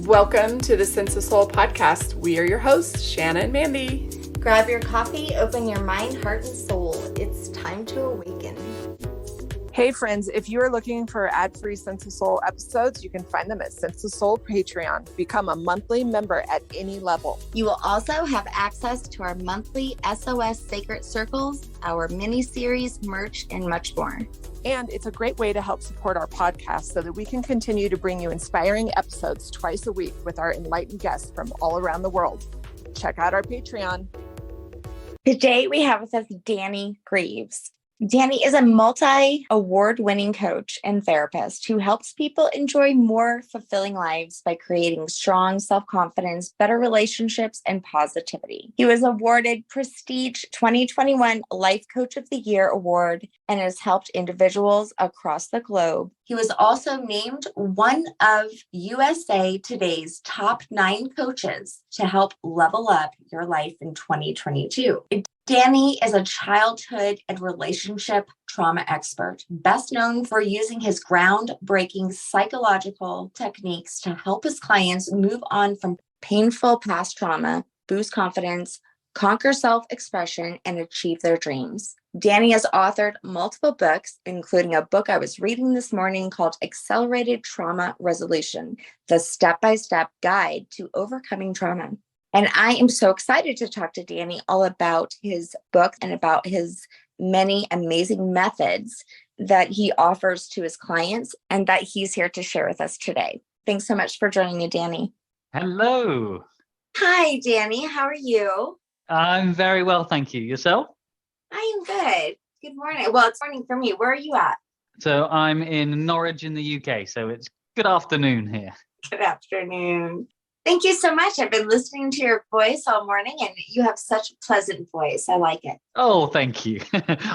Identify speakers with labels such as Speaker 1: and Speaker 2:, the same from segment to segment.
Speaker 1: Welcome to the Sense of Soul podcast. We are your hosts, Shanna and Mandy.
Speaker 2: Grab your coffee, open your mind, heart, and soul. It's time to awaken.
Speaker 1: Hey friends, if you are looking for ad-free Sense of Soul episodes, you can find them at Sense of Soul Patreon. Become a monthly member at any level.
Speaker 2: You will also have access to our monthly SOS Sacred Circles, our mini-series, merch, and much more.
Speaker 1: And it's a great way to help support our podcast so that we can continue to bring you inspiring episodes twice a week with our enlightened guests from all around the world. Check out our Patreon.
Speaker 2: Today we have with us Danny Greeves. Danny is a multi-award-winning coach and therapist who helps people enjoy more fulfilling lives by creating strong self-confidence, better relationships, and positivity. He was awarded Prestige 2021 Life Coach of the Year Award and has helped individuals across the globe. He was also named one of USA Today's top 9 coaches to help level up your life in 2022. Danny is a childhood and relationship trauma expert, best known for using his groundbreaking psychological techniques to help his clients move on from painful past trauma, boost confidence, conquer self-expression, and achieve their dreams. Danny has authored multiple books, including a book I was reading this morning called Accelerated Trauma Resolution, the step-by-step guide to overcoming trauma. And I am so excited to talk to Danny all about his book and about his many amazing methods that he offers to his clients and that he's here to share with us today. Thanks so much for joining me, Danny.
Speaker 3: Hello.
Speaker 2: Hi, Danny. How are you?
Speaker 3: I'm very well, thank you. Yourself?
Speaker 2: I am good. Good morning. Well, it's morning for me. Where are you at?
Speaker 3: So I'm in Norwich in the UK, so it's good afternoon here.
Speaker 2: Good afternoon. Thank you so much. I've been listening to your voice all morning, and you have such a pleasant voice. I like it.
Speaker 3: Oh, thank you.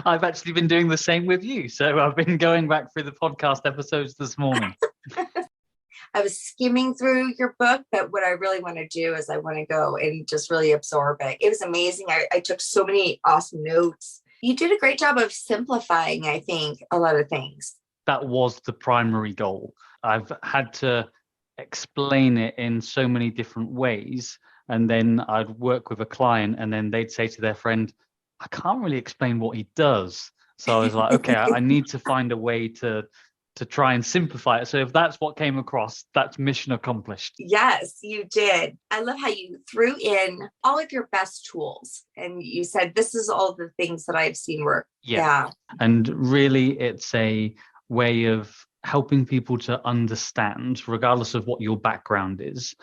Speaker 3: I've actually been doing the same with you. So I've been going back through the podcast episodes this morning.
Speaker 2: I was skimming through your book, but what I really want to do is I want to go and just really absorb it. It was amazing. I took so many awesome notes. You did a great job of simplifying, I think, a lot of things.
Speaker 3: That was the primary goal. I've had to explain it in so many different ways, and then I'd work with a client and then they'd say to their friend, I can't really explain what he does. So I was like, okay, I need to find a way to try and simplify it. So if that's what came across, that's mission accomplished.
Speaker 2: Yes, you did. I love how you threw in all of your best tools and you said, this is all the things that I've seen work. Yeah.
Speaker 3: And really it's a way of helping people to understand, regardless of what your background is,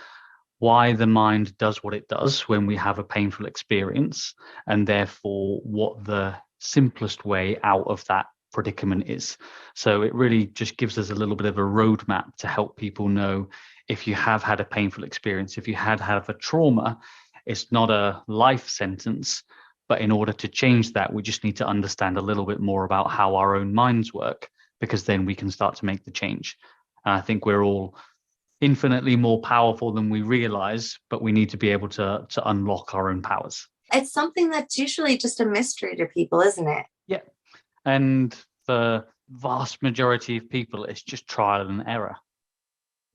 Speaker 3: why the mind does what it does when we have a painful experience, and therefore what the simplest way out of that predicament is. So it really just gives us a little bit of a roadmap to help people know, if you have had a painful experience, if you had a trauma, it's not a life sentence, but in order to change that, we just need to understand a little bit more about how our own minds work, because then we can start to make the change. And I think we're all infinitely more powerful than we realize, but we need to be able to unlock our own powers.
Speaker 2: It's something that's usually just a mystery to people, isn't it?
Speaker 3: Yeah. And the vast majority of people, it's just trial and error.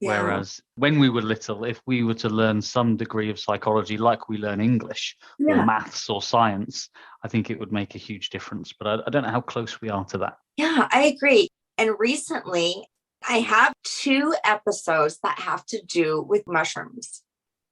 Speaker 3: Yeah. Whereas when we were little, if we were to learn some degree of psychology like we learn English or maths or science, I think it would make a huge difference. But I don't know how close we are to that.
Speaker 2: Yeah, I agree. And recently, I have 2 episodes that have to do with mushrooms.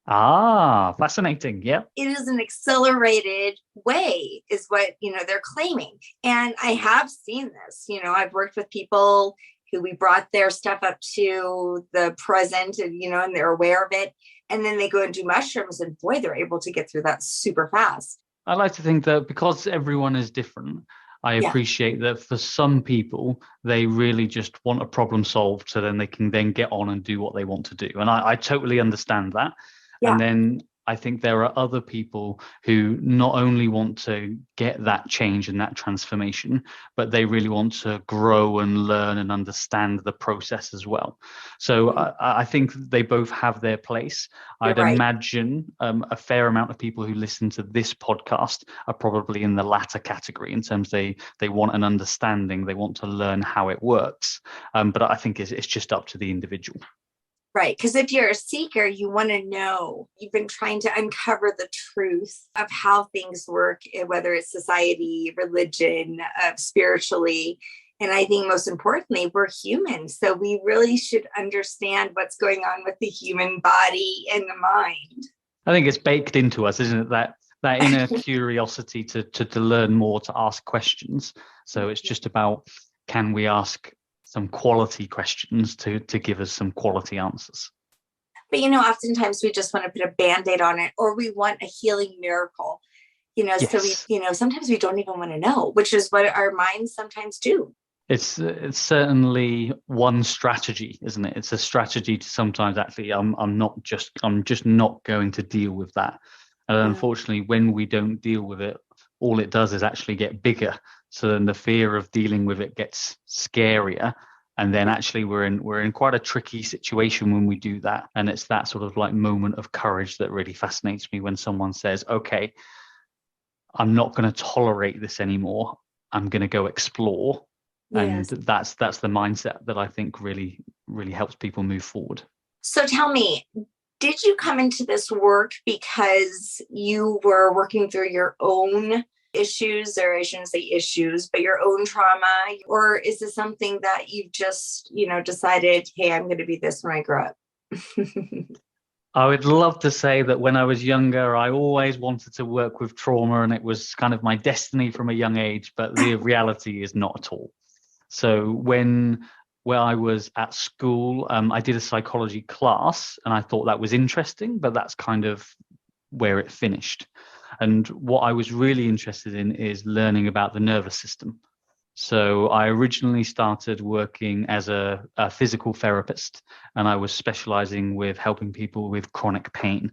Speaker 3: Ah, fascinating. Yeah.
Speaker 2: It is an accelerated way is what, they're claiming. And I have seen this, I've worked with people who we brought their stuff up to the present and, and they're aware of it. And then they go and do mushrooms and boy, they're able to get through that super fast.
Speaker 3: I like to think that because everyone is different, I appreciate that for some people, they really just want a problem solved so then they can then get on and do what they want to do. And I totally understand that. Yeah. And then I think there are other people who not only want to get that change and that transformation, but they really want to grow and learn and understand the process as well. So I think they both have their place. I'd imagine a fair amount of people who listen to this podcast are probably in the latter category in terms they want an understanding, they want to learn how it works. But I think it's just up to the individual.
Speaker 2: Right. Because if you're a seeker, you want to know, you've been trying to uncover the truth of how things work, whether it's society, religion, spiritually. And I think most importantly, we're human. So we really should understand what's going on with the human body and the mind.
Speaker 3: I think it's baked into us, isn't it? That inner curiosity to learn more, to ask questions. So it's just about, can we ask some quality questions to give us some quality answers?
Speaker 2: But, oftentimes we just want to put a Band-Aid on it, or we want a healing miracle,
Speaker 3: Yes.
Speaker 2: So we, sometimes we don't even want to know, which is what our minds sometimes do.
Speaker 3: It's certainly one strategy, isn't it? It's a strategy to sometimes actually, I'm just not going to deal with that. And unfortunately, when we don't deal with it, all it does is actually get bigger. So then the fear of dealing with it gets scarier. And then actually we're in quite a tricky situation when we do that. And it's that sort of like moment of courage that really fascinates me, when someone says, okay, I'm not going to tolerate this anymore. I'm going to go explore.
Speaker 2: Yes.
Speaker 3: And that's the mindset that I think really, really helps people move forward.
Speaker 2: So tell me, did you come into this work because you were working through your own issues, or I shouldn't say issues, but your own trauma? Or is this something that you've just, decided, hey, I'm going to be this when I grow up?
Speaker 3: I would love to say that when I was younger, I always wanted to work with trauma and it was kind of my destiny from a young age, but the reality is not at all. So when I was at school, I did a psychology class and I thought that was interesting, but that's kind of where it finished. And what I was really interested in is learning about the nervous system. So I originally started working as a physical therapist, and I was specializing with helping people with chronic pain.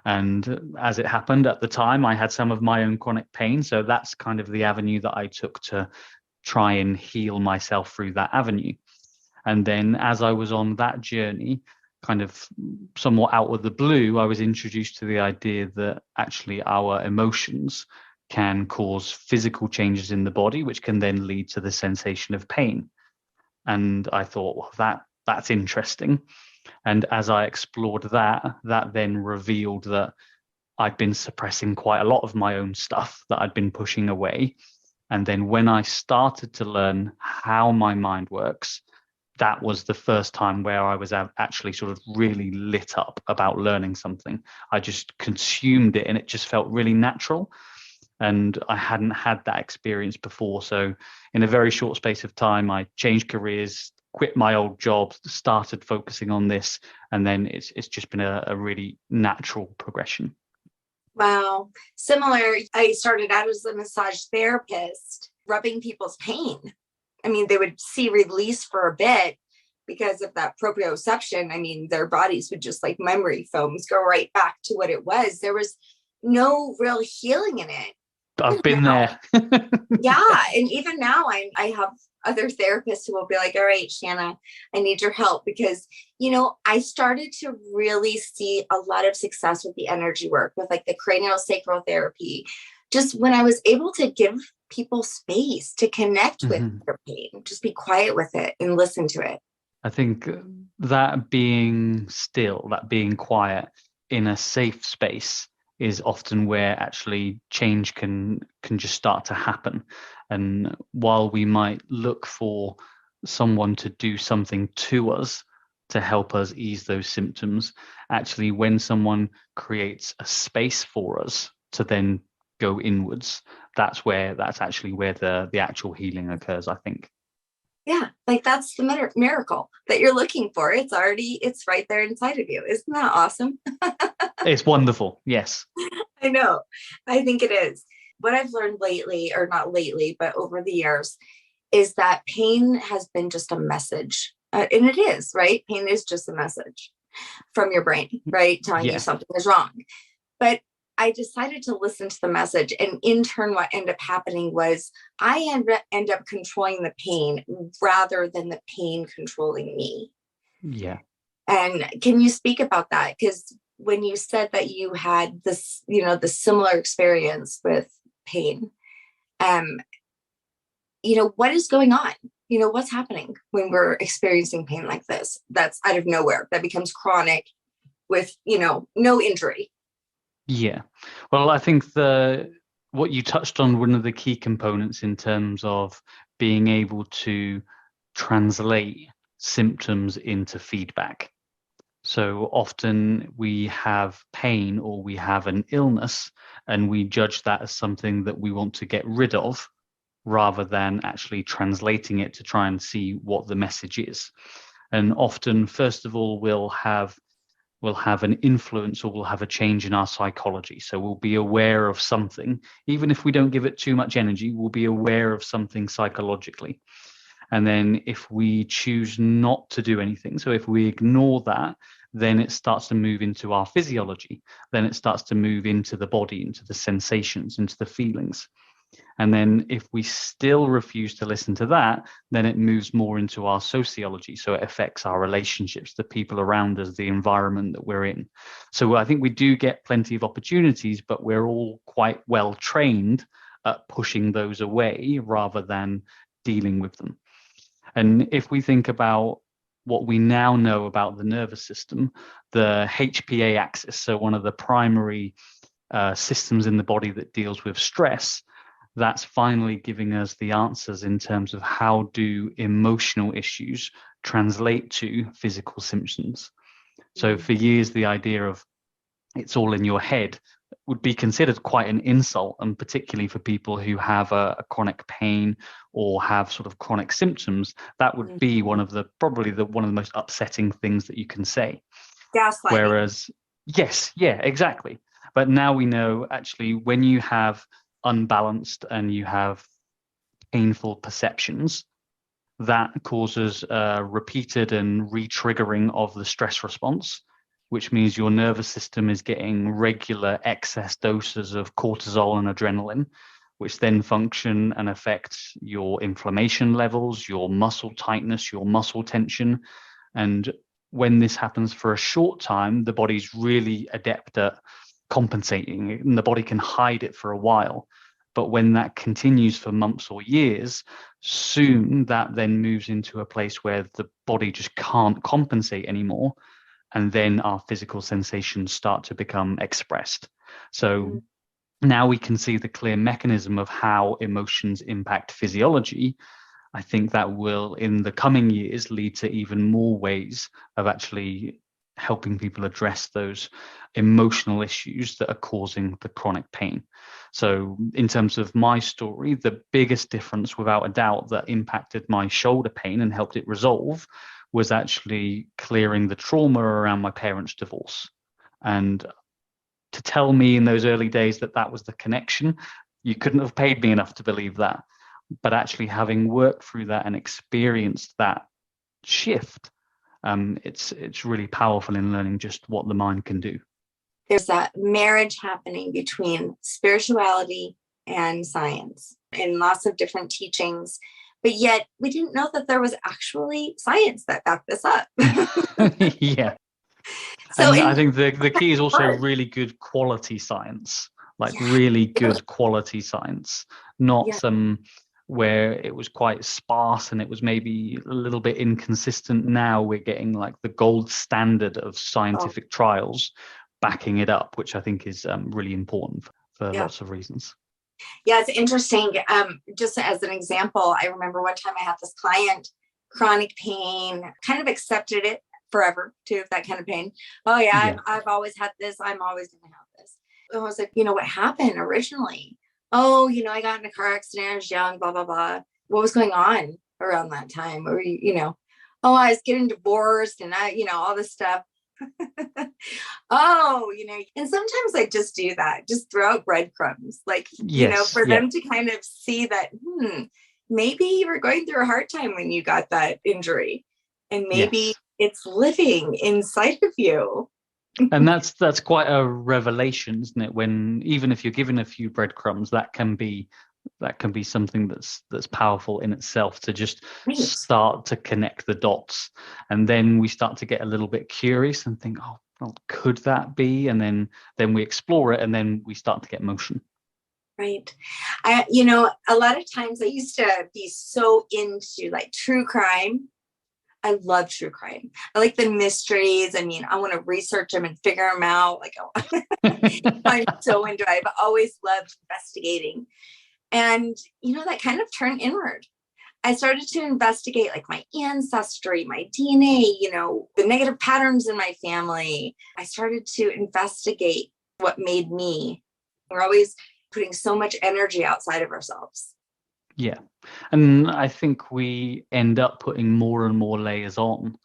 Speaker 3: And as it happened at the time, I had some of my own chronic pain. So that's kind of the avenue that I took to try and heal myself through that avenue. And then as I was on that journey, kind of somewhat out of the blue, I was introduced to the idea that actually our emotions can cause physical changes in the body, which can then lead to the sensation of pain. And I thought, well, that's interesting. And as I explored that then revealed that I'd been suppressing quite a lot of my own stuff that I'd been pushing away. And then when I started to learn how my mind works, that was the first time where I was actually sort of really lit up about learning something. I just consumed it and it just felt really natural. And I hadn't had that experience before. So in a very short space of time, I changed careers, quit my old job, started focusing on this. And then it's just been a really natural progression.
Speaker 2: Wow. Similar. I started out as a massage therapist, rubbing people's pain. I mean, they would see release for a bit because of that proprioception. I mean, their bodies would just like memory foams go right back to what it was. There was no real healing in it.
Speaker 3: I've been there.
Speaker 2: Yeah. And even now I have other therapists who will be like, all right, Shanna, I need your help because, I started to really see a lot of success with the energy work, with like the cranial sacral therapy, just when I was able to give people space to connect with their pain, just be quiet with it and listen to it.
Speaker 3: I think that being still, that being quiet in a safe space is often where actually change can just start to happen. And while we might look for someone to do something to us to help us ease those symptoms, actually when someone creates a space for us to then go inwards, that's actually where the actual healing occurs, I think.
Speaker 2: Yeah, like that's the miracle that you're looking for. It's right there inside of you. Isn't that awesome?
Speaker 3: It's wonderful. Yes.
Speaker 2: I know. I think it is. What I've learned lately, or not lately, but over the years, is that pain has been just a message. And it is, right? Pain is just a message from your brain, right? Telling you something is wrong. But I decided to listen to the message. And in turn, what ended up happening was I end up controlling the pain rather than the pain controlling me.
Speaker 3: Yeah.
Speaker 2: And can you speak about that? Because when you said that you had this, the similar experience with pain, what is going on? what's happening when we're experiencing pain like this? That's out of nowhere, that becomes chronic with, no injury.
Speaker 3: Yeah. Well, I think what you touched on, one of the key components in terms of being able to translate symptoms into feedback. So often we have pain or we have an illness and we judge that as something that we want to get rid of rather than actually translating it to try and see what the message is. And often, first of all, we'll have an influence or we'll have a change in our psychology. So we'll be aware of something, even if we don't give it too much energy, we'll be aware of something psychologically. And then if we choose not to do anything, so if we ignore that, then it starts to move into our physiology. Then it starts to move into the body, into the sensations, into the feelings. And then if we still refuse to listen to that, then it moves more into our sociology. So it affects our relationships, the people around us, the environment that we're in. So I think we do get plenty of opportunities, but we're all quite well trained at pushing those away rather than dealing with them. And if we think about what we now know about the nervous system, the HPA axis, so one of the primary systems in the body that deals with stress, that's finally giving us the answers in terms of how do emotional issues translate to physical symptoms. So for years, the idea of it's all in your head would be considered quite an insult, and particularly for people who have a chronic pain or have sort of chronic symptoms, that would be one of the most upsetting things that you can say.
Speaker 2: Gaslighting.
Speaker 3: Whereas, yes, yeah, exactly. But now we know actually when you have unbalanced and you have painful perceptions, that causes repeated and re-triggering of the stress response, which means your nervous system is getting regular excess doses of cortisol and adrenaline, which then function and affect your inflammation levels, your muscle tightness, your muscle tension. And when this happens for a short time, the body's really adept at compensating, and the body can hide it for a while. But when that continues for months or years, soon that then moves into a place where the body just can't compensate anymore. And then our physical sensations start to become expressed. So now we can see the clear mechanism of how emotions impact physiology. I think that will, in the coming years, lead to even more ways of actually helping people address those emotional issues that are causing the chronic pain. So in terms of my story, the biggest difference, without a doubt, that impacted my shoulder pain and helped it resolve was actually clearing the trauma around my parents' divorce. And to tell me in those early days that that was the connection, you couldn't have paid me enough to believe that. But actually having worked through that and experienced that shift, it's really powerful in learning just what the mind can do.
Speaker 2: There's that marriage happening between spirituality and science in lots of different teachings. But yet we didn't know that there was actually science that backed this up.
Speaker 3: Yeah. So I think the key is also really good quality science, really good quality science, not some where it was quite sparse and it was maybe a little bit inconsistent. Now we're getting like the gold standard of scientific trials backing it up, which I think is really important for lots of reasons.
Speaker 2: Yeah, it's interesting. Just as an example, I remember one time I had this client, chronic pain, kind of accepted it forever too, that kind of pain. Oh yeah. I've always had this. I'm always going to have this. And I was like, what happened originally? Oh, I got in a car accident. I was young, blah, blah, blah. What was going on around that time? Or, oh, I was getting divorced and all this stuff. And sometimes I just do that, just throw out breadcrumbs, for them to kind of see that, maybe you were going through a hard time when you got that injury, and maybe it's living inside of you.
Speaker 3: And that's quite a revelation, isn't it? When even if you're given a few breadcrumbs, that can be something that's powerful in itself, to just start to connect the dots. And then we start to get a little bit curious and think, oh, well, could that be? And then we explore it, and then we start to get motion.
Speaker 2: Right. A lot of times I used to be so into like true crime. I love true crime. I like the mysteries. I mean, I want to research them and figure them out. Like, I'm so into it. I've always loved investigating. And, that kind of turned inward. I started to investigate like my ancestry, my DNA, the negative patterns in my family. I started to investigate what made me. We're always putting so much energy outside of ourselves.
Speaker 3: Yeah. And I think we end up putting more and more layers on.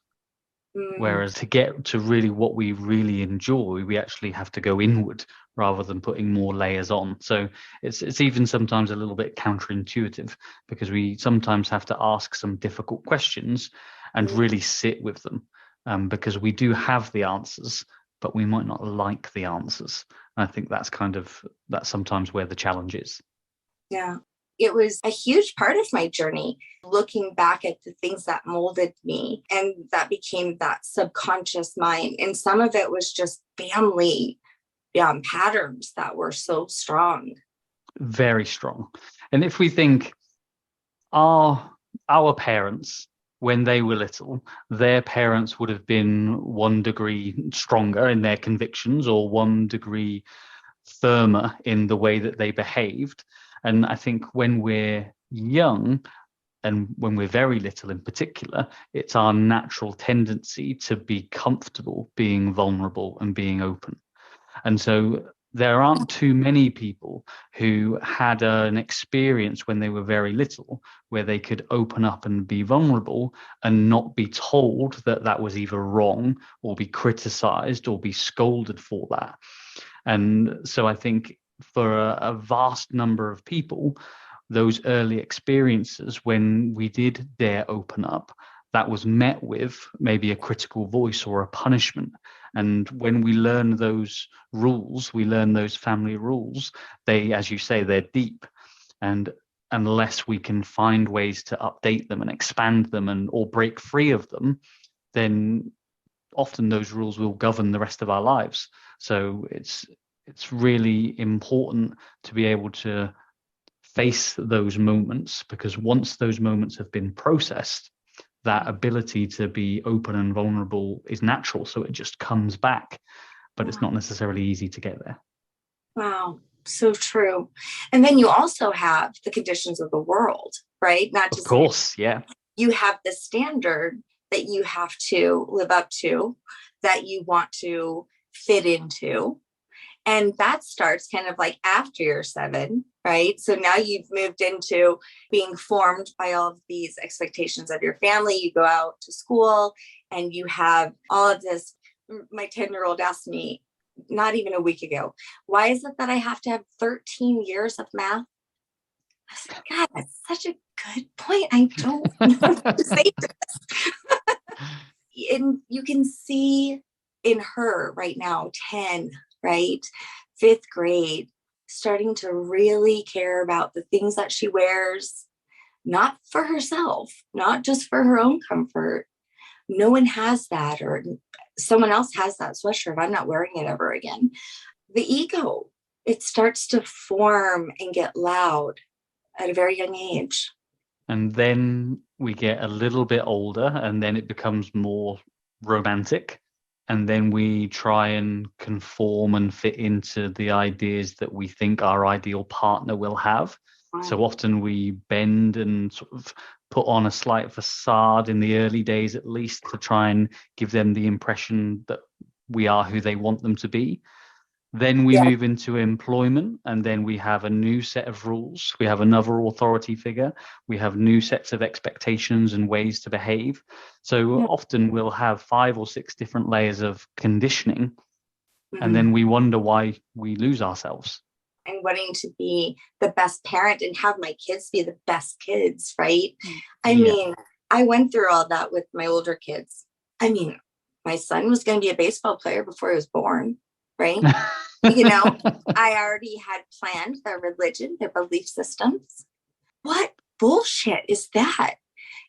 Speaker 3: Whereas to get to really what we really enjoy, we actually have to go inward rather than putting more layers on. So it's even sometimes a little bit counterintuitive, because we sometimes have to ask some difficult questions and really sit with them, because we do have the answers, but we might not like the answers. And I think that's sometimes where the challenge is.
Speaker 2: Yeah. It was a huge part of my journey, looking back at the things that molded me, and that became that subconscious mind. And some of it was just family patterns that were so strong.
Speaker 3: Very strong. And if we think our parents, when they were little, their parents would have been 1 degree stronger in their convictions or 1 degree firmer in the way that they behaved. And I think when we're young, and when we're very little in particular, it's our natural tendency to be comfortable being vulnerable and being open. And so there aren't too many people who had an experience when they were very little where they could open up and be vulnerable and not be told that that was either wrong or be criticized or be scolded for that. And so I think for a vast number of people, those early experiences when we did dare open up, that was met with maybe a critical voice or a punishment. And when we learn those rules, we learn those family rules, they, as you say, they're deep. And unless we can find ways to update them and expand them or break free of them, then often those rules will govern the rest of our lives. So it's really important to be able to face those moments, because once those moments have been processed, that ability to be open and vulnerable is natural. So it just comes back, but it's not necessarily easy to get there.
Speaker 2: Wow. So true. And then you also have the conditions of the world, right? Not just,
Speaker 3: of course, yeah.
Speaker 2: You have the standard that you have to live up to, that you want to fit into. And that starts kind of like after you're 7, right? So now you've moved into being formed by all of these expectations of your family. You go out to school and you have all of this. My 10-year-old asked me not even a week ago, why is it that I have to have 13 years of math? I said, God, that's such a good point. I don't know what to say to this. And you can see in her right now, 10, right? 5th grade, starting to really care about the things that she wears, not for herself, not just for her own comfort. No one has that, or someone else has that sweatshirt. I'm not wearing it ever again. The ego, it starts to form and get loud at a very young age.
Speaker 3: And then we get a little bit older, and then it becomes more romantic. And then we try and conform and fit into the ideas that we think our ideal partner will have. Wow. So often we bend and sort of put on a slight facade in the early days, at least, to try and give them the impression that we are who they want them to be. Then we move into employment, and then we have a new set of rules. We have another authority figure. We have new sets of expectations and ways to behave. So often we'll have 5 or 6 different layers of conditioning, and then we wonder why we lose ourselves.
Speaker 2: And wanting to be the best parent and have my kids be the best kids, right? I mean, I went through all that with my older kids. I mean, my son was going to be a baseball player before he was born, right? I already had planned their religion, their belief systems. What bullshit is that?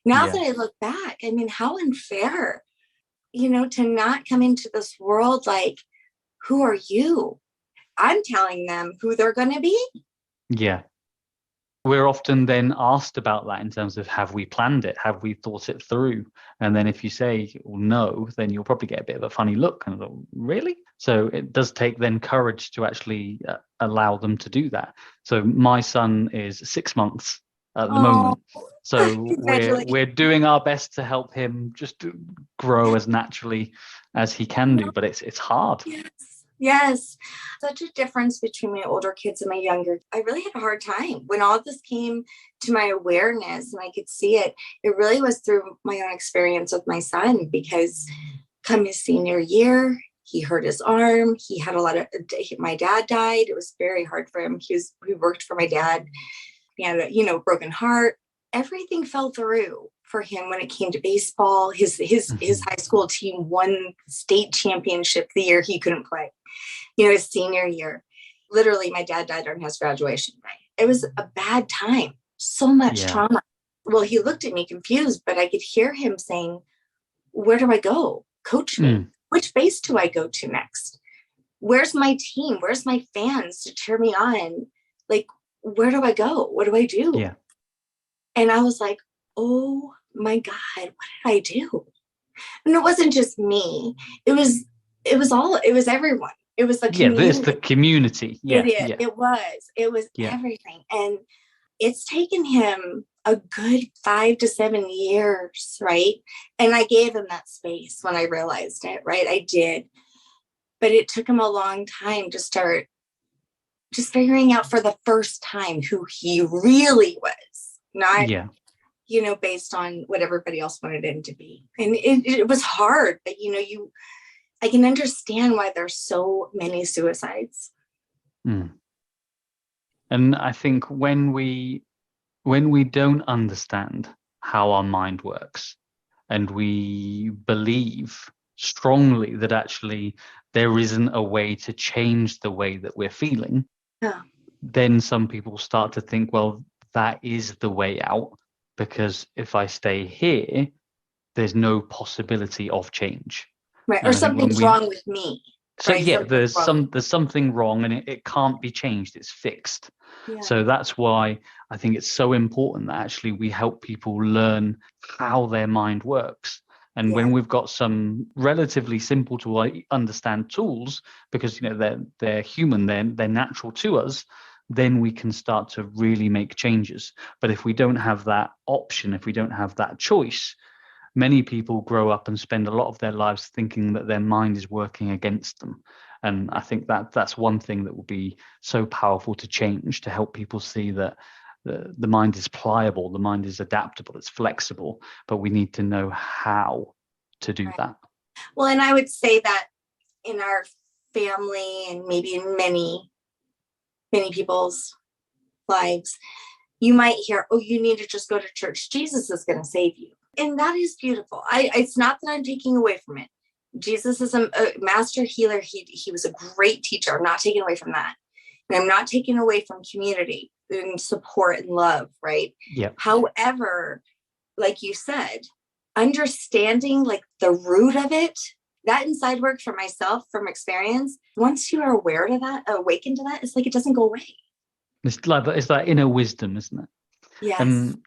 Speaker 2: Now that I look back, I mean, how unfair, to not come into this world like, who are you? I'm telling them who they're going to be.
Speaker 3: Yeah. We're often then asked about that in terms of, have we planned it? Have we thought it through? And then if you say, well, no, then you'll probably get a bit of a funny look. And go, really? So it does take then courage to actually allow them to do that. So my son is 6 months at the
Speaker 2: Oh,
Speaker 3: moment. So
Speaker 2: congratulations.
Speaker 3: we're doing our best to help him just to grow as naturally as he can do. But it's hard.
Speaker 2: Yes. Yes. Such a difference between my older kids and my younger. I really had a hard time when all this came to my awareness and I could see it. It really was through my own experience with my son, because come his senior year, he hurt his arm. He had my dad died. It was very hard for him. He worked for my dad. He had a broken heart. Everything fell through for him when it came to baseball. His high school team won state championship the year he couldn't play. His senior year. Literally, my dad died on his graduation day. It was a bad time. So much trauma. Well, he looked at me confused, but I could hear him saying, "Where do I go? Coach me. Which base do I go to next? Where's my team? Where's my fans to cheer me on? Like, where do I go? What do I do?"
Speaker 3: Yeah.
Speaker 2: And I was like, oh my God, what did I do? And it wasn't just me. It was everyone. It was the community.
Speaker 3: Yeah, it's the community. Yeah.
Speaker 2: It was everything. And it's taken him a good 5 to 7 years, right? And I gave him that space when I realized it, right? I did. But it took him a long time to start just figuring out for the first time who he really was, not based on what everybody else wanted him to be. And it was hard, but I can understand why there's so many suicides.
Speaker 3: And I think when we don't understand how our mind works, and we believe strongly that actually there isn't a way to change the way that we're feeling, then some people start to think, well, that is the way out, because if I stay here, there's no possibility of change.
Speaker 2: Right. Or something's wrong with me.
Speaker 3: So
Speaker 2: right?
Speaker 3: there's something wrong, and it can't be changed. It's fixed. Yeah. So that's why I think it's so important that actually we help people learn how their mind works. And when we've got some relatively simple to understand tools, because they're human, they're natural to us, then we can start to really make changes. But if we don't have that option, if we don't have that choice, many people grow up and spend a lot of their lives thinking that their mind is working against them. And I think that's one thing that will be so powerful to change, to help people see that the mind is pliable, the mind is adaptable, it's flexible, but we need to know how to do that.
Speaker 2: Well, and I would say that in our family, and maybe in many, many people's lives, you might hear, oh, you need to just go to church. Jesus is going to save you. And that is beautiful. It's not that I'm taking away from it. Jesus is a master healer. He was a great teacher. I'm not taking away from that. And I'm not taking away from community and support and love, right?
Speaker 3: Yeah.
Speaker 2: However, like you said, understanding like the root of it, that inside work for myself from experience, once you are aware to that, awakened to that, it's like it doesn't go away.
Speaker 3: It's that inner wisdom, isn't it?
Speaker 2: Yes.
Speaker 3: And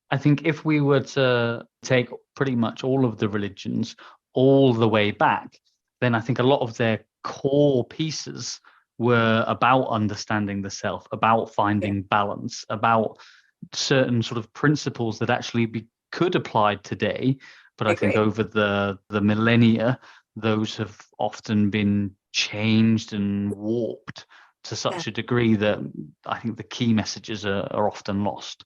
Speaker 3: I think if we were to take pretty much all of the religions all the way back, then I think a lot of their core pieces were about understanding the self, about finding balance, about certain sort of principles that actually could apply today. But I think over the millennia, those have often been changed and warped to such a degree that I think the key messages are often lost.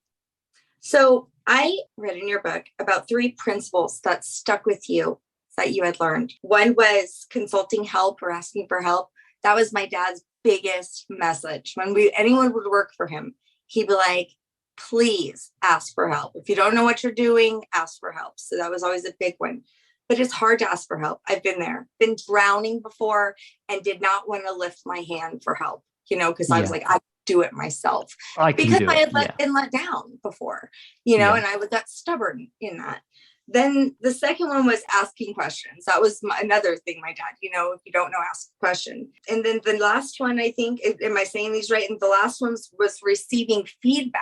Speaker 2: So I read in your book about 3 principles that stuck with you that you had learned. One was consulting help or asking for help. That was my dad's biggest message. When anyone would work for him, he'd be like, please ask for help. If you don't know what you're doing, ask for help. So that was always a big one. But it's hard to ask for help. I've been there, been drowning before, and did not want to lift my hand for help, because I was like, I do it myself. Because I had been let down before, and I got stubborn in that. Then the second one was asking questions. That was another thing my dad, if you don't know, ask a question. And then the last one, I think, am I saying these right? And the last one was receiving feedback.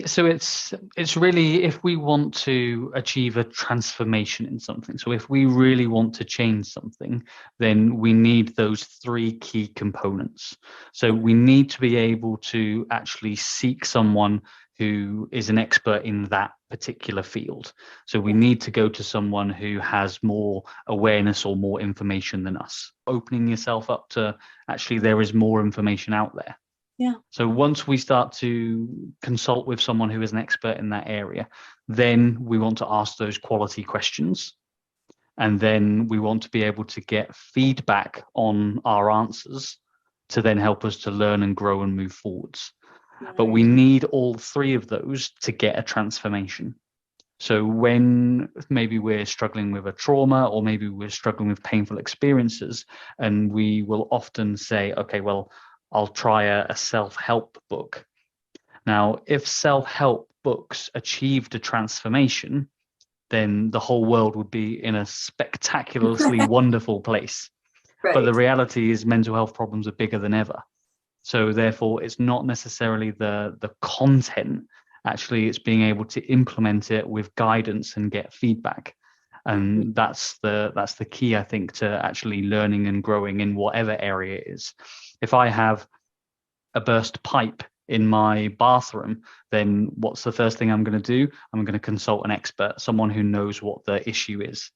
Speaker 3: So it's really, if we want to achieve a transformation in something, so if we really want to change something, then we need those three key components. So we need to be able to actually seek someone who is an expert in that particular field. So we need to go to someone who has more awareness or more information than us, opening yourself up to actually there is more information out there.
Speaker 2: Yeah.
Speaker 3: So once we start to consult with someone who is an expert in that area, then we want to ask those quality questions. And then we want to be able to get feedback on our answers to then help us to learn and grow and move forwards. Right. But we need all three of those to get a transformation. So when maybe we're struggling with a trauma, or maybe we're struggling with painful experiences, and we will often say, okay, well, I'll try a self-help book. Now, if self-help books achieved a transformation, then the whole world would be in a spectacularly wonderful place. Right. But the reality is mental health problems are bigger than ever. So therefore, it's not necessarily the content. Actually, it's being able to implement it with guidance and get feedback. And that's the key, I think, to actually learning and growing in whatever area it is. If I have a burst pipe in my bathroom, then what's the first thing I'm going to do? I'm going to consult an expert, someone who knows what the issue is.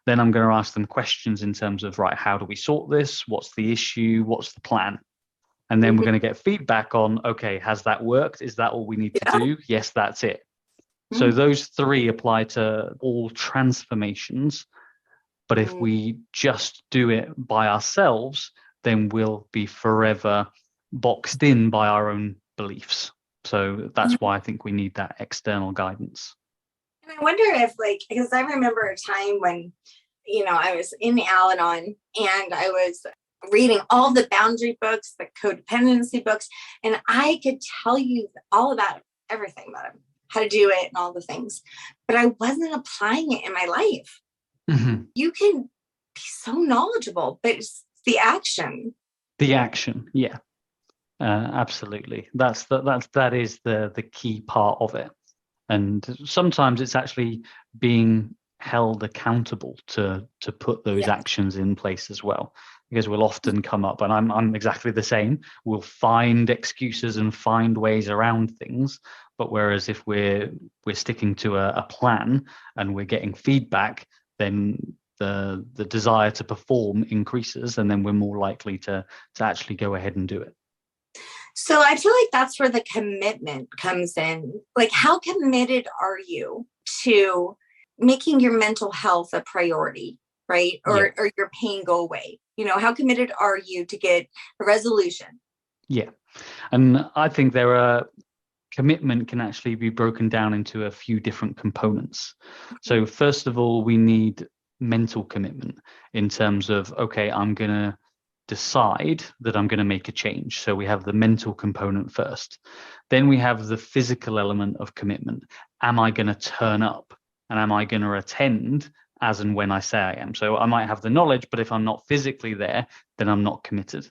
Speaker 3: Then I'm going to ask them questions in terms of, right, how do we sort this? What's the issue? What's the plan? And then we're going to get feedback on, okay, has that worked? Is that all we need to do? Yes, that's it. So those three apply to all transformations. But if we just do it by ourselves, then we'll be forever boxed in by our own beliefs. So that's why I think we need that external guidance.
Speaker 2: And I wonder if, because I remember a time when, I was in Al-Anon and I was reading all the boundary books, the codependency books, and I could tell you all about everything about them, how to do it and all the things, but I wasn't applying it in my life. Mm-hmm. You can be so knowledgeable, but it's the action.
Speaker 3: The action, yeah, absolutely. That is the key part of it. And sometimes it's actually being held accountable to put those actions in place as well, because we'll often come up, and I'm exactly the same. We'll find excuses and find ways around things. But whereas if we're sticking to a plan and we're getting feedback, then the desire to perform increases, and then we're more likely to actually go ahead and do it.
Speaker 2: So I feel like that's where the commitment comes in. Like, how committed are you to making your mental health a priority, right? Or your pain go away? How committed are you to get a resolution?
Speaker 3: Yeah. And I think commitment can actually be broken down into a few different components. So first of all, we need mental commitment in terms of, okay, I'm going to decide that I'm going to make a change. So we have the mental component first. Then we have the physical element of commitment. Am I going to turn up? And am I going to attend as and when I say I am? So I might have the knowledge, but if I'm not physically there, then I'm not committed.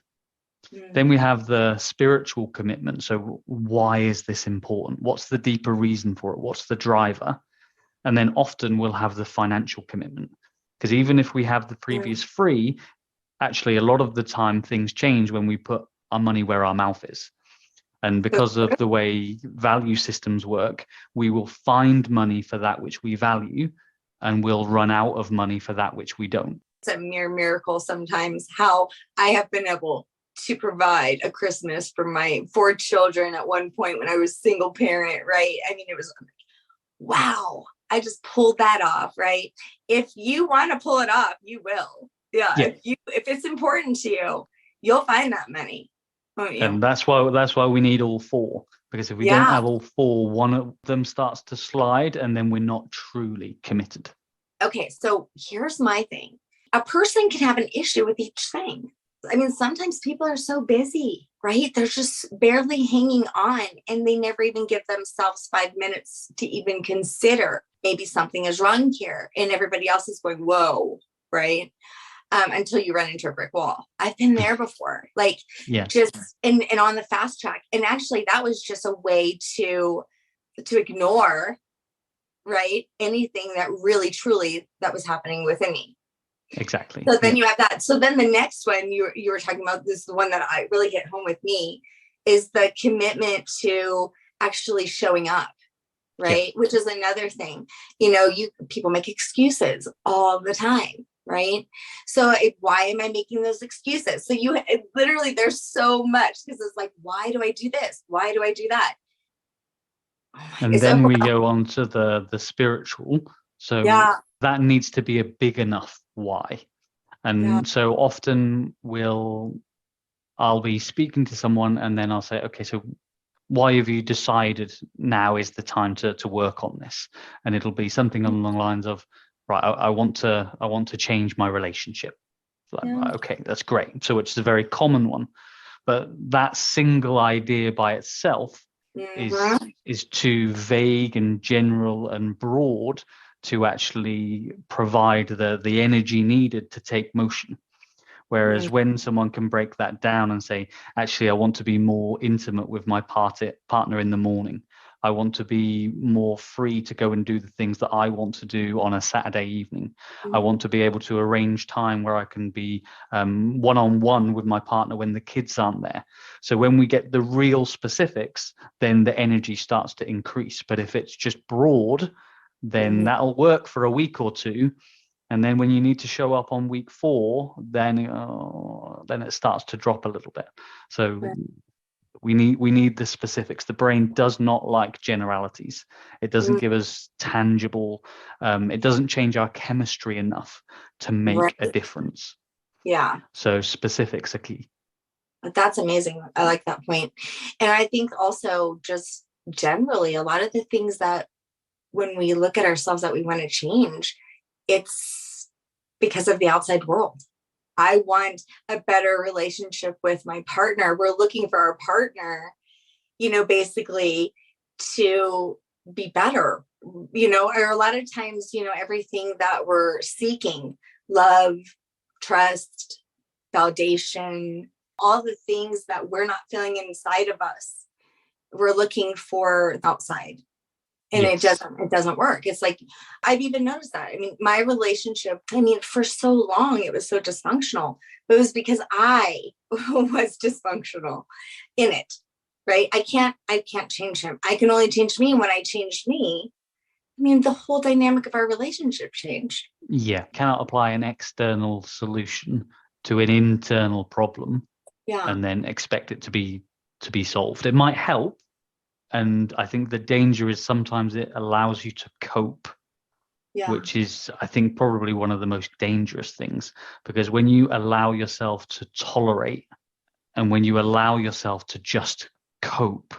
Speaker 3: Then we have the spiritual commitment. So why is this important? What's the deeper reason for it? What's the driver? And then often we'll have the financial commitment, because even if we have the previous three, actually a lot of the time things change when we put our money where our mouth is. And because of the way value systems work, we will find money for that which we value, and we'll run out of money for that which we don't.
Speaker 2: It's a mere miracle sometimes how I have been able to provide a Christmas for my 4 children at one point when I was single parent, right? I mean, it was, wow, I just pulled that off, right? If you want to pull it off, you will. Yeah. If it's important to you, you'll find that money.
Speaker 3: And that's why we need all 4, because if we don't have all 4, one of them starts to slide, and then we're not truly committed.
Speaker 2: Okay, so here's my thing. A person can have an issue with each thing. I mean, sometimes people are so busy, right? They're just barely hanging on, and they never even give themselves 5 minutes to even consider maybe something is wrong here. And everybody else is going, whoa, right? Until you run into a brick wall. I've been there before, like
Speaker 3: Yeah,
Speaker 2: just and on the fast track. And actually that was just a way to ignore, right, anything that really truly that was happening within me.
Speaker 3: exactly.
Speaker 2: So then
Speaker 3: Yeah.
Speaker 2: you have that. So then the next one you were talking about, this is the one that I really hit home with me, is the commitment to actually showing up, right? Which is another thing. People make excuses all the time, right? So why am I making those excuses? So literally there's so much, because it's like, why do I do this? Why do I do that?
Speaker 3: And then we go on to the spiritual. So
Speaker 2: yeah,
Speaker 3: that needs to be a big enough why. And so often I'll be speaking to someone and then I'll say, okay, so why have you decided now is the time to work on this? And it'll be something along the lines of, right, I want to change my relationship. Like, right, okay, that's great. So it's a very common one. But that single idea by itself is too vague and general and broad to actually provide the energy needed to take motion. Whereas when someone can break that down and say, actually, I want to be more intimate with my partner in the morning. I want to be more free to go and do the things that I want to do on a Saturday evening. I want to be able to arrange time where I can be one-on-one with my partner when the kids aren't there. So when we get the real specifics, then the energy starts to increase. But if it's just broad, then that'll work for a week or two. And then when you need to show up on week 4, then it starts to drop a little bit. So we need the specifics. The brain does not like generalities. It doesn't give us tangible. It doesn't change our chemistry enough to make a difference.
Speaker 2: Yeah.
Speaker 3: So specifics are key.
Speaker 2: That's amazing. I like that point. And I think also just generally a lot of the things that when we look at ourselves that we want to change, it's because of the outside world. I want a better relationship with my partner. We're looking for our partner, basically to be better, or a lot of times, everything that we're seeking, love, trust, validation, all the things that we're not feeling inside of us, we're looking for outside. And it doesn't work. It's like, I've even noticed that. I mean, my relationship, for so long, it was so dysfunctional, but it was because I was dysfunctional in it, right? I can't change him. I can only change me. When I changed me, the whole dynamic of our relationship changed.
Speaker 3: Yeah. Cannot apply an external solution to an internal problem and then expect it to be solved. It might help. And I think the danger is sometimes it allows you to cope, which is, I think, probably one of the most dangerous things. Because when you allow yourself to tolerate and when you allow yourself to just cope,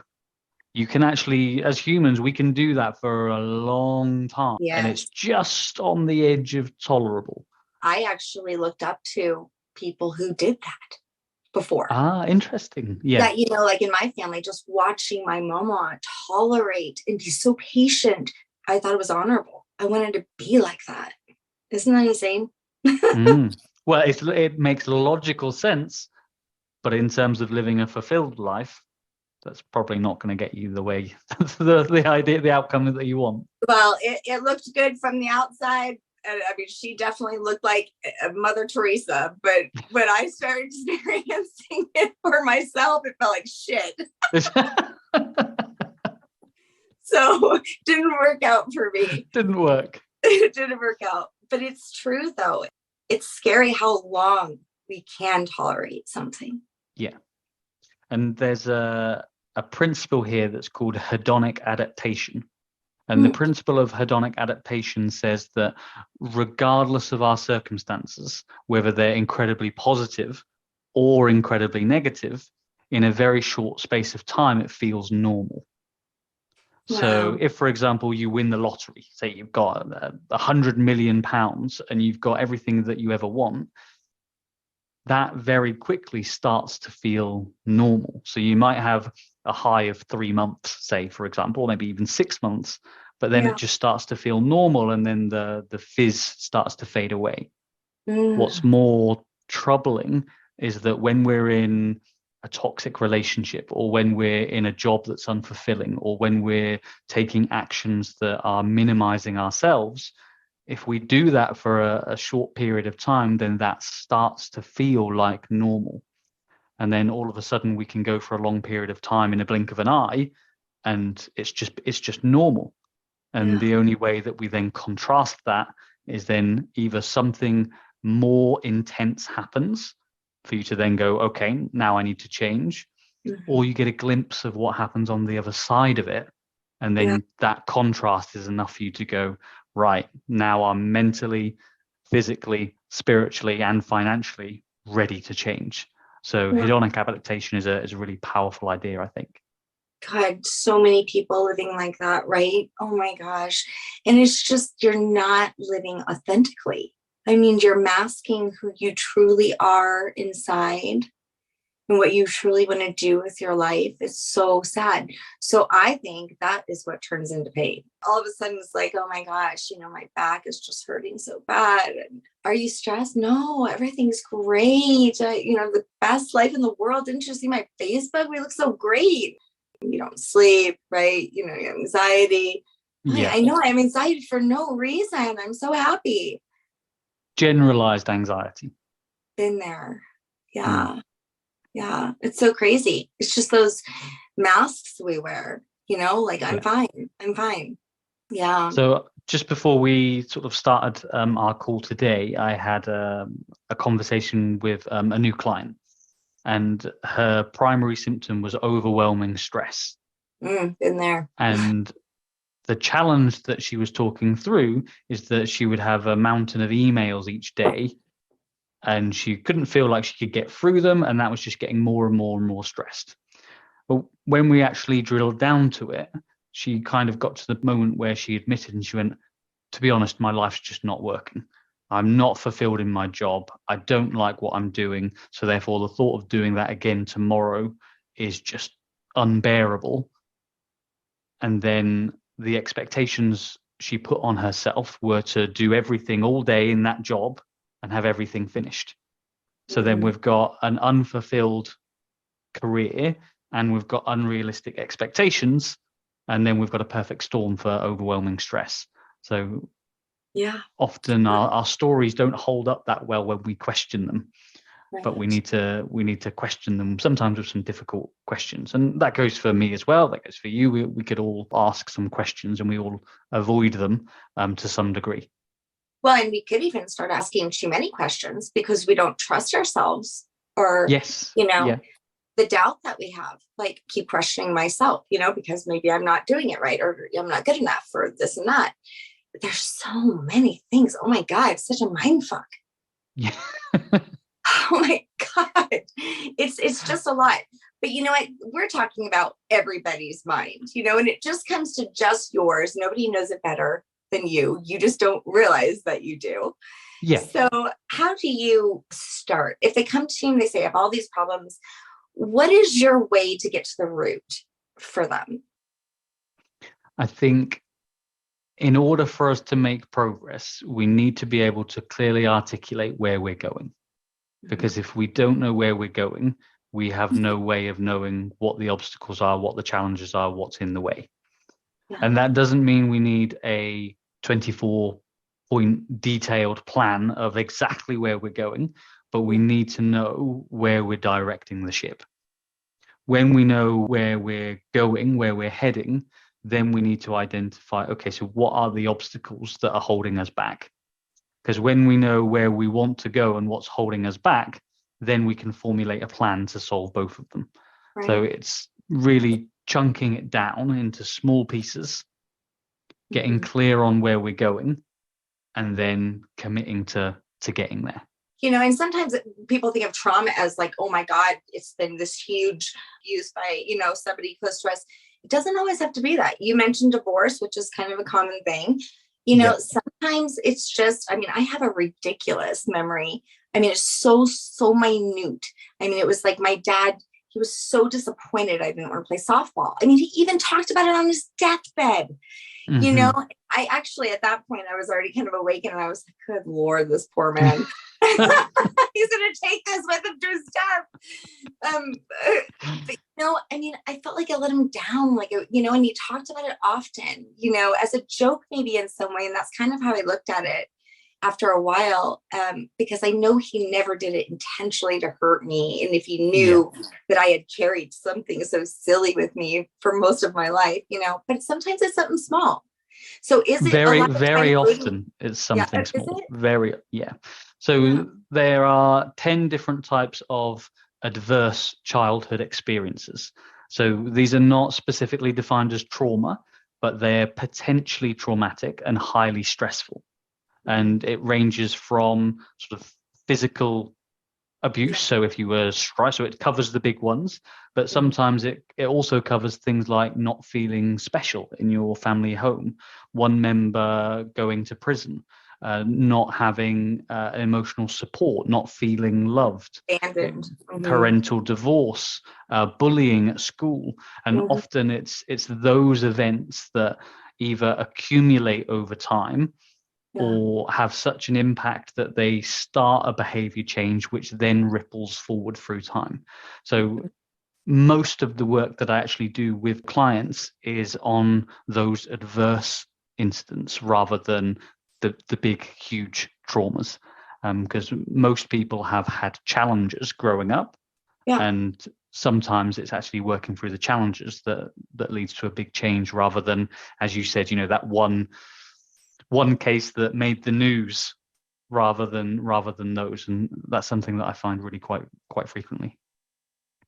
Speaker 3: you can actually, as humans, we can do that for a long time. And it's just on the edge of tolerable.
Speaker 2: I actually looked up to people who did that before.
Speaker 3: Interesting. Yeah.
Speaker 2: That, like in my family, just watching my mama tolerate and be so patient, I thought it was honorable. I wanted to be like that. Isn't that insane?
Speaker 3: Well, it makes logical sense, but in terms of living a fulfilled life, that's probably not going to get you the way, the outcome that you want.
Speaker 2: Well, it looked good from the outside. She definitely looked like Mother Teresa, but when I started experiencing it for myself, it felt like shit. So didn't work out for me.
Speaker 3: Didn't work.
Speaker 2: It didn't work out. But it's true, though. It's scary how long we can tolerate something.
Speaker 3: Yeah. And there's a principle here that's called hedonic adaptation. And the principle of hedonic adaptation says that regardless of our circumstances, whether they're incredibly positive or incredibly negative, in a very short space of time, it feels normal. Wow. So if, for example, you win the lottery, say you've got £100 million and you've got everything that you ever want, that very quickly starts to feel normal. So you might have a high of 3 months, say, for example, or maybe even 6 months, but then it just starts to feel normal, and then the fizz starts to fade away. What's more troubling is that when we're in a toxic relationship, or when we're in a job that's unfulfilling, or when we're taking actions that are minimizing ourselves, if we do that for a short period of time, then that starts to feel like normal. And then all of a sudden we can go for a long period of time in a blink of an eye, and it's just normal. And the only way that we then contrast that is then either something more intense happens for you to then go, okay, now I need to change, or you get a glimpse of what happens on the other side of it. And then that contrast is enough for you to go, right, now I'm mentally, physically, spiritually, and financially ready to change. So hedonic adaptation is a really powerful idea, I think.
Speaker 2: God, so many people living like that, right? Oh my gosh. And it's just, you're not living authentically. I mean, you're masking who you truly are inside and what you truly want to do with your life. It's so sad. So I think that is what turns into pain. All of a sudden it's like, oh my gosh, my back is just hurting so bad. And are you stressed? No, everything's great. The best life in the world. Didn't you see my Facebook? We look so great. You don't sleep, right? You have anxiety.
Speaker 3: Yeah.
Speaker 2: I know I have anxiety for no reason. I'm so happy.
Speaker 3: Generalized anxiety.
Speaker 2: Been there. Yeah. Yeah. It's so crazy. It's just those masks we wear, like I'm fine. I'm fine. Yeah.
Speaker 3: So just before we sort of started our call today, I had a conversation with a new client, and her primary symptom was overwhelming stress.
Speaker 2: Been there.
Speaker 3: And the challenge that she was talking through is that she would have a mountain of emails each day, and she couldn't feel like she could get through them, and that was just getting more and more and more stressed. But when we actually drilled down to it, she kind of got to the moment where she admitted, and she went, to be honest, my life's just not working. I'm not fulfilled in my job. I don't like what I'm doing. So therefore, the thought of doing that again tomorrow is just unbearable. And then the expectations she put on herself were to do everything all day in that job and have everything finished. So then we've got an unfulfilled career, and we've got unrealistic expectations, and then we've got a perfect storm for overwhelming stress. So often our stories don't hold up that well when we question them, but we need to question them sometimes with some difficult questions. And that goes for me as well. That goes for you. We could all ask some questions, and we all avoid them to some degree.
Speaker 2: Well, and we could even start asking too many questions because we don't trust ourselves, or the doubt that we have, like keep questioning myself, because maybe I'm not doing it right, or I'm not good enough for this and that. But there's so many things. Oh my God, it's such a mind fuck.
Speaker 3: Yeah.
Speaker 2: Oh my God. It's just a lot. But you know what? We're talking about everybody's mind, and it just comes to just yours. Nobody knows it better than you. You just don't realize that you do.
Speaker 3: Yeah.
Speaker 2: So how do you start? If they come to you and they say, I have all these problems, what is your way to get to the root for them?
Speaker 3: I think in order for us to make progress, we need to be able to clearly articulate where we're going. Because if we don't know where we're going, we have no way of knowing what the obstacles are, what the challenges are, what's in the way. Yeah. And that doesn't mean we need a 24-point detailed plan of exactly where we're going, but we need to know where we're directing the ship. When we know where we're going, where we're heading, then we need to identify, okay, so what are the obstacles that are holding us back? Because when we know where we want to go and what's holding us back, then we can formulate a plan to solve both of them. Right. So it's really chunking it down into small pieces, getting clear on where we're going, and then committing to getting there.
Speaker 2: And sometimes people think of trauma as like, oh my God, it's been this huge use by, somebody close to us. It doesn't always have to be that. You mentioned divorce, which is kind of a common thing. Sometimes it's just, I have a ridiculous memory I mean, it's so minute. I mean, it was like my dad, he was so disappointed I didn't want to play softball. I mean, he even talked about it on his deathbed. You know, I actually, at that point, I was already kind of awakened, and I was like, good Lord, this poor man. He's going to take this with him to his death. But, I mean, I felt like I let him down, like, and he talked about it often, as a joke, maybe in some way. And that's kind of how I looked at it after a while, because I know he never did it intentionally to hurt me. And if he knew that I had carried something so silly with me for most of my life, but sometimes it's something small. So is it
Speaker 3: very often it's something small? So there are 10 different types of adverse childhood experiences. So these are not specifically defined as trauma, but they're potentially traumatic and highly stressful. And it ranges from sort of physical abuse. So if you were struck, so it covers the big ones, but sometimes it also covers things like not feeling special in your family home, one member going to prison, not having emotional support, not feeling loved,
Speaker 2: abandoned,
Speaker 3: parental divorce, bullying at school. And often it's those events that either accumulate over time or have such an impact that they start a behavior change, which then ripples forward through time. So most of the work that I actually do with clients is on those adverse incidents rather than the big, huge traumas. Because most people have had challenges growing up. And sometimes it's actually working through the challenges that leads to a big change rather than, as you said, that one case that made the news rather than those. And that's something that I find really quite frequently.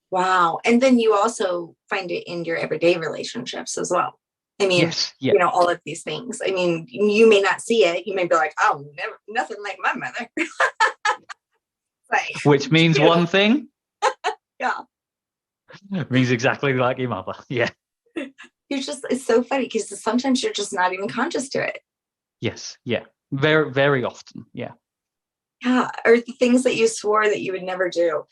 Speaker 2: Wow. And then you also find it in your everyday relationships as well. I mean, all of these things. I mean, you may not see it. You may be like, oh, never, nothing like my mother.
Speaker 3: Which means one thing.
Speaker 2: It
Speaker 3: means exactly like your mother. Yeah.
Speaker 2: It's so funny because sometimes you're just not even conscious to it.
Speaker 3: Yes. Yeah. Very, very often. Yeah.
Speaker 2: Yeah. Or the things that you swore that you would never do.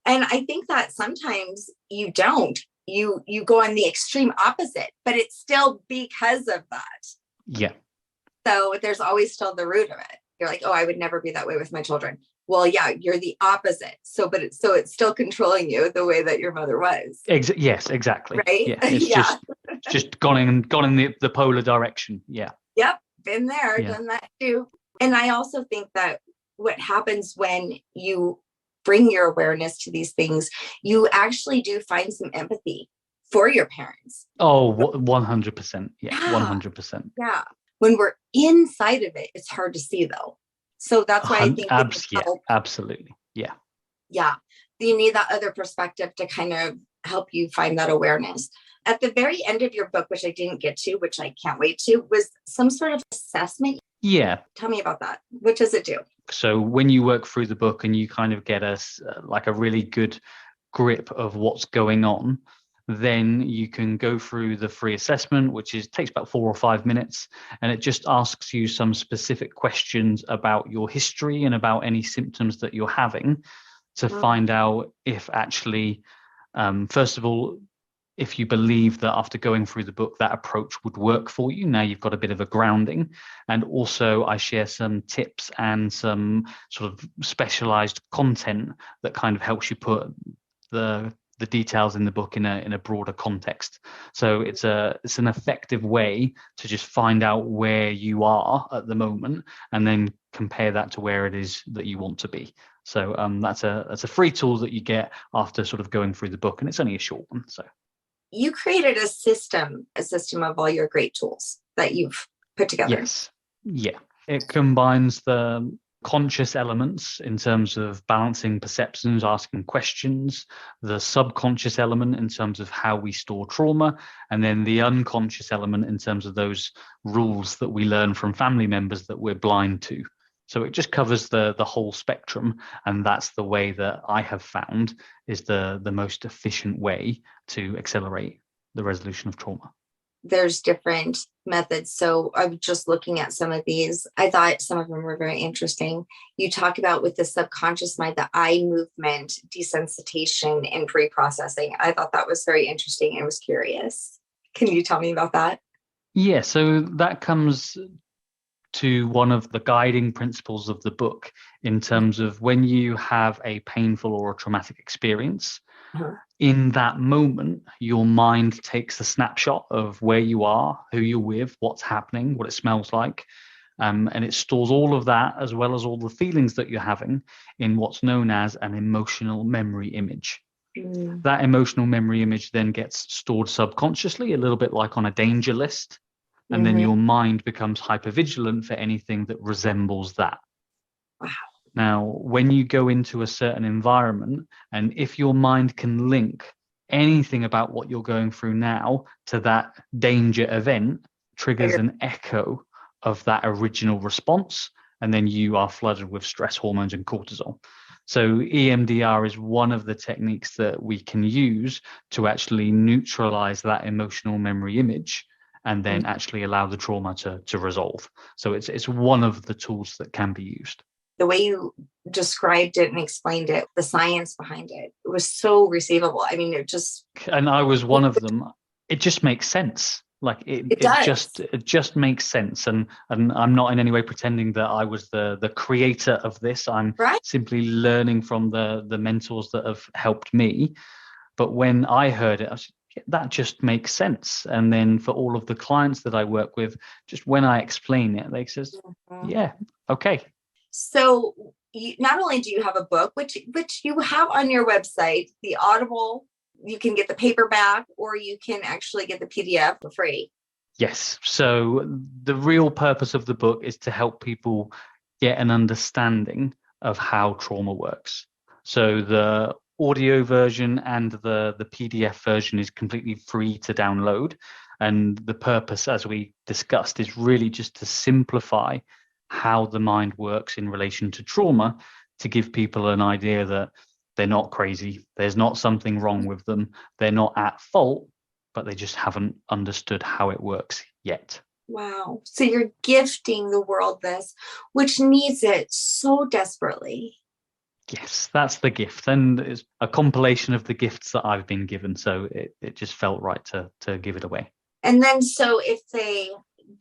Speaker 2: And I think that sometimes you don't. You go on the extreme opposite, but it's still because of that.
Speaker 3: Yeah.
Speaker 2: So there's always still the root of it. You're like, oh, I would never be that way with my children. Well, yeah, you're the opposite. So it's still controlling you the way that your mother was.
Speaker 3: Yes, exactly.
Speaker 2: Right.
Speaker 3: Yeah. It's just gone in the polar direction. Yeah.
Speaker 2: Yep. Been there, done that too. And I also think that what happens when you bring your awareness to these things, you actually do find some empathy for your parents.
Speaker 3: Oh, 100%. Yeah. 100%.
Speaker 2: Yeah. When we're inside of it, it's hard to see though. So that's why I think
Speaker 3: absolutely. Yeah.
Speaker 2: Yeah. You need that other perspective to kind of help you find that awareness. At the very end of your book, which I didn't get to, which I can't wait to, was some sort of assessment.
Speaker 3: Yeah.
Speaker 2: Tell me about that. What does it do?
Speaker 3: So when you work through the book and you kind of get like a really good grip of what's going on, then you can go through the free assessment, which takes about 4 or 5 minutes, and it just asks you some specific questions about your history and about any symptoms that you're having to find out if actually, first of all, if you believe that after going through the book, that approach would work for you. Now you've got a bit of a grounding. And also I share some tips and some sort of specialized content that kind of helps you put the details in the book in a broader context. So it's an effective way to just find out where you are at the moment and then compare that to where it is that you want to be. So that's a free tool that you get after sort of going through the book, and it's only a short one. So
Speaker 2: you created a system of all your great tools that you've put together.
Speaker 3: Yes. Yeah. It combines the conscious elements in terms of balancing perceptions, asking questions, the subconscious element in terms of how we store trauma, and then the unconscious element in terms of those rules that we learn from family members that we're blind to. So it just covers the whole spectrum, and that's the way that I have found is the most efficient way to accelerate the resolution of trauma.
Speaker 2: there's different methods. So I was just looking at some of these. I thought some of them were very interesting. You talk about with the subconscious mind, the eye movement, desensitization, and pre-processing. I thought that was very interesting and was curious. Can you tell me about that?
Speaker 3: Yeah, so that comes to one of the guiding principles of the book in terms of when you have a painful or a traumatic experience.
Speaker 2: Uh-huh.
Speaker 3: In that moment, your mind takes a snapshot of where you are, who you're with, what's happening, what it smells like. And it stores all of that as well as all the feelings that you're having in what's known as an emotional memory image.
Speaker 2: Mm.
Speaker 3: That emotional memory image then gets stored subconsciously, a little bit like on a danger list. And then your mind becomes hypervigilant for anything that resembles that.
Speaker 2: Wow.
Speaker 3: Now, when you go into a certain environment, and if your mind can link anything about what you're going through now to that danger event, triggers an echo of that original response, and then you are flooded with stress hormones and cortisol. So EMDR is one of the techniques that we can use to actually neutralize that emotional memory image and then actually allow the trauma to resolve. So it's one of the tools that can be used.
Speaker 2: The way you described it and explained it, the science behind it, it was so receivable. I mean, it just...
Speaker 3: And I was one of them. It just makes sense. Like it just makes sense. And I'm not in any way pretending that I was the creator of this. I'm simply learning from the mentors that have helped me. But when I heard it, I was, that just makes sense. And then for all of the clients that I work with, just when I explain it, they says, yeah, okay.
Speaker 2: So not only do you have a book, which you have on your website, the Audible, you can get the paperback or you can actually get the PDF for free.
Speaker 3: Yes. So the real purpose of the book is to help people get an understanding of how trauma works. So the audio version and the PDF version is completely free to download. And the purpose, as we discussed, is really just to simplify how the mind works in relation to trauma, to give people an idea that they're not crazy. There's not something wrong with them. They're not at fault, but they just haven't understood how it works yet.
Speaker 2: Wow. So you're gifting the world this, which needs it so desperately.
Speaker 3: Yes, that's the gift. And it's a compilation of the gifts that I've been given. So it just felt right to give it away.
Speaker 2: And then, so if they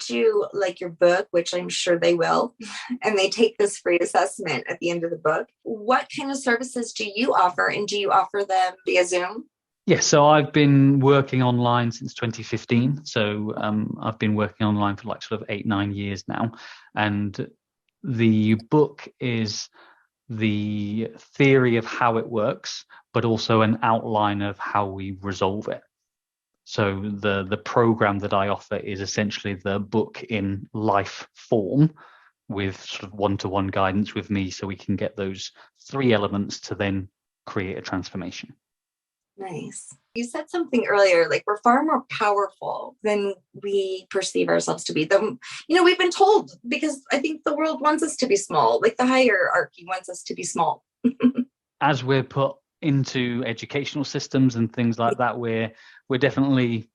Speaker 2: do like your book, which I'm sure they will, and they take this free assessment at the end of the book, what kind of services do you offer? And do you offer them via Zoom?
Speaker 3: Yes, so I've been working online since 2015. So I've been working online for like sort of 8-9 years now. And the book is the theory of how it works, but also an outline of how we resolve it. So the program that I offer is essentially the book in life form with sort of one-to-one guidance with me, so we can get those 3 elements to then create a transformation.
Speaker 2: Nice. You said something earlier, like we're far more powerful than we perceive ourselves to be. We've been told, because I think the world wants us to be small, like the hierarchy wants us to be small.
Speaker 3: As we're put into educational systems and things like that, we're definitely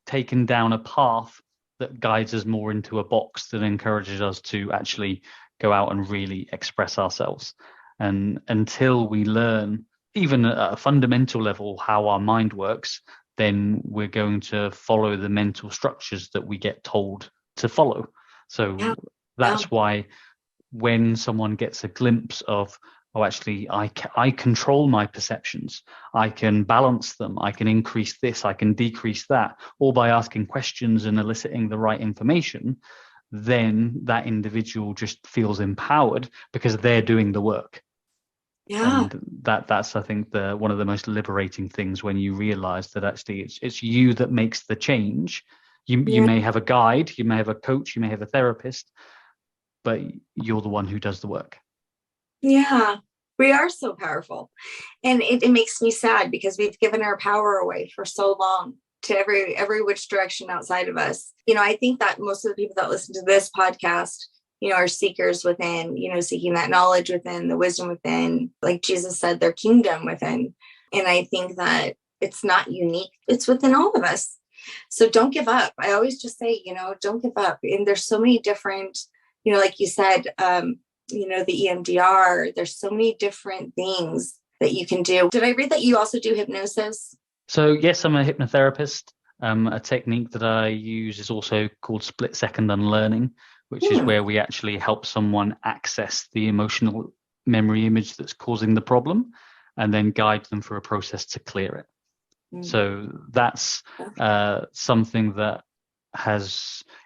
Speaker 3: taken down a path that guides us more into a box that encourages us to actually go out and really express ourselves. And until we learn, even at a fundamental level, how our mind works, then we're going to follow the mental structures that we get told to follow. So that's why when someone gets a glimpse of, oh, actually, I control my perceptions, I can balance them, I can increase this, I can decrease that, all by asking questions and eliciting the right information, then that individual just feels empowered because they're doing the work.
Speaker 2: Yeah.
Speaker 3: And that's I think one of the most liberating things, when you realize that actually it's you that makes the change. You may have a guide, you may have a coach, you may have a therapist, but you're the one who does the work.
Speaker 2: Yeah, we are so powerful. And it makes me sad because we've given our power away for so long to every which direction outside of us. I think that most of the people that listen to this podcast, are seekers within, seeking that knowledge within, the wisdom within, like Jesus said, their kingdom within. And I think that it's not unique. It's within all of us. So don't give up. I always just say, don't give up. And there's so many different, like you said, the EMDR, there's so many different things that you can do. Did I read that you also do hypnosis?
Speaker 3: So yes, I'm a hypnotherapist. A technique that I use is also called split-second unlearning, which is where we actually help someone access the emotional memory image that's causing the problem and then guide them through a process to clear it. So that's something that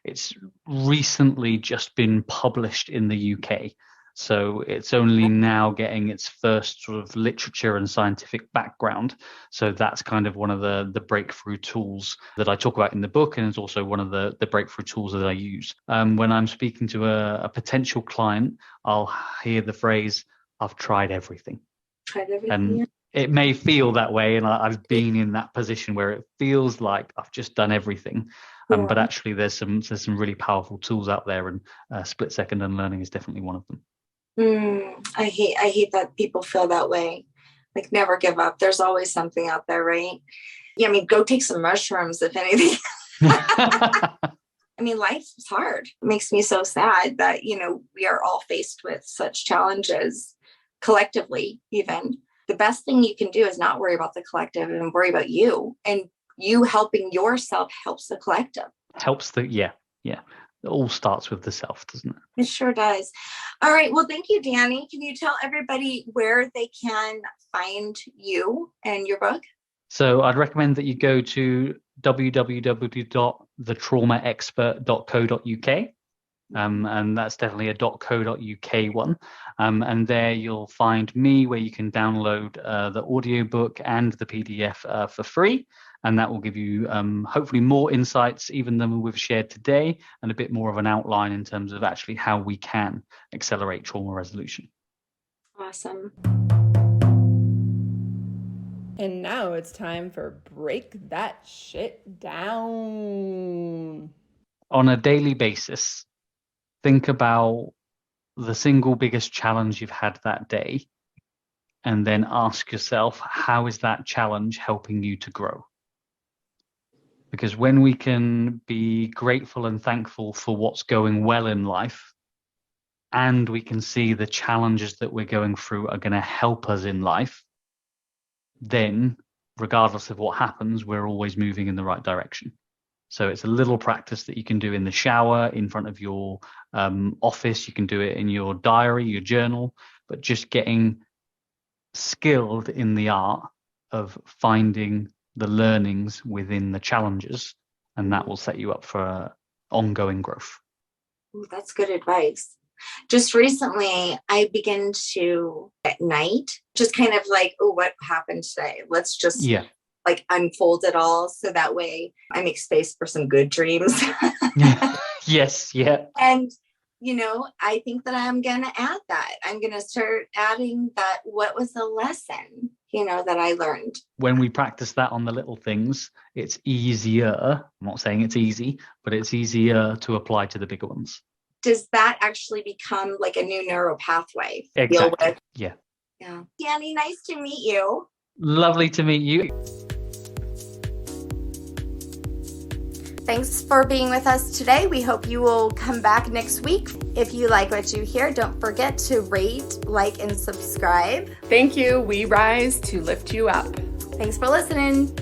Speaker 3: it's recently just been published in the UK. So it's only now getting its first sort of literature and scientific background. So that's kind of one of the breakthrough tools that I talk about in the book. And it's also one of the breakthrough tools that I use. When I'm speaking to a potential client, I'll hear the phrase, "I've tried everything." And it may feel that way. And I've been in that position where it feels like I've just done everything. But actually there's some really powerful tools out there, and split-second unlearning is definitely one of them.
Speaker 2: I hate that people feel that way. Like, never give up. There's always something out there, right? Yeah, I mean, go take some mushrooms, if anything. I mean, life is hard. It makes me so sad that, we are all faced with such challenges collectively, even. The best thing you can do is not worry about the collective and worry about you. And you helping yourself helps the collective.
Speaker 3: Yeah. It all starts with the self, doesn't it?
Speaker 2: It sure does. All right. Well, thank you, Danny. Can you tell everybody where they can find you and your book?
Speaker 3: So I'd recommend that you go to www.thetraumaexpert.co.uk. And that's definitely a .co.uk one. And there you'll find me, where you can download the audiobook and the PDF for free. And that will give you hopefully more insights even than we've shared today, and a bit more of an outline in terms of actually how we can accelerate trauma resolution.
Speaker 2: Awesome.
Speaker 1: And now it's time for Break That Shit Down.
Speaker 3: On a daily basis, think about the single biggest challenge you've had that day, and then ask yourself, how is that challenge helping you to grow? Because when we can be grateful and thankful for what's going well in life, and we can see the challenges that we're going through are going to help us in life, then regardless of what happens, we're always moving in the right direction. So it's a little practice that you can do in the shower, in front of your office. You can do it in your diary, your journal, but just getting skilled in the art of finding the learnings within the challenges, and that will set you up for ongoing growth.
Speaker 2: Ooh, that's good advice. Just recently, I began to, at night, just kind of like, oh, what happened today? Let's just like unfold it all, so that way I make space for some good dreams.
Speaker 3: Yes, yeah.
Speaker 2: And, I think that I'm going to add that. I'm going to start adding that. What was the lesson, that I learned?
Speaker 3: When we practice that on the little things, it's easier. I'm not saying it's easy, but it's easier to apply to the bigger ones.
Speaker 2: Does that actually become like a new neural pathway?
Speaker 3: Exactly. Yeah.
Speaker 2: Danny, nice to meet you.
Speaker 3: Lovely to meet you.
Speaker 2: Thanks for being with us today. We hope you will come back next week. If you like what you hear, don't forget to rate, like, and subscribe.
Speaker 1: Thank you. We rise to lift you up.
Speaker 2: Thanks for listening.